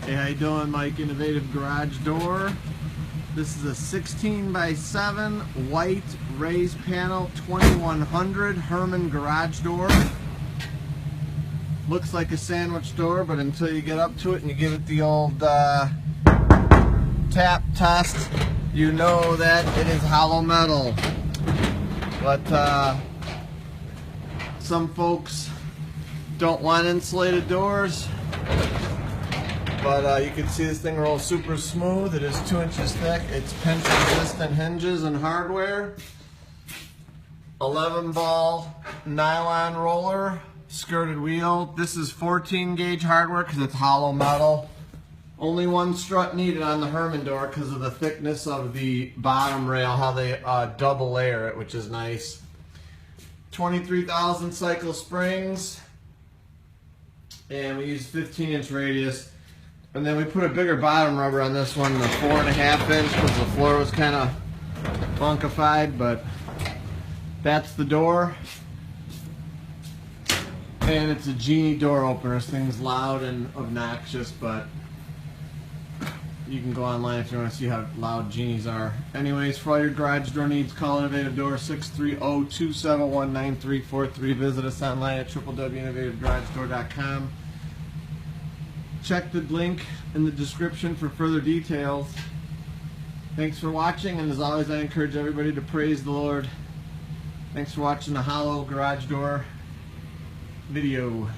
Hey, how you doing? Mike, Innovative Garage Door. This is a 16 by 7 white raised panel 2100 Herman garage door. Looks like a sandwich door, but until you get up to it and you give it the old tap test, you know that it is hollow metal. But some folks don't want insulated doors. But you can see this thing rolls super smooth. It is 2 inches thick. It's pinch resistant hinges and hardware. 11 ball nylon roller, skirted wheel. This is 14 gauge hardware because it's hollow metal. Only one strut needed on the Herman door because of the thickness of the bottom rail, how they double layer it, which is nice. 23,000 cycle springs. And we use 15-inch radius. And then we put a bigger bottom rubber on this one, the 4.5 inch, because the floor was kind of funkified, but that's the door. And it's a Genie door opener. This thing's loud and obnoxious, but you can go online if you want to see how loud Genies are. Anyways, for all your garage door needs, call Innovative Door 630-271-9343. Visit us online at www.innovativegaragedoor.com. Check the link in the description for further details. Thanks for watching, and as always, I encourage everybody to praise the Lord. Thanks for watching the hollow garage door video.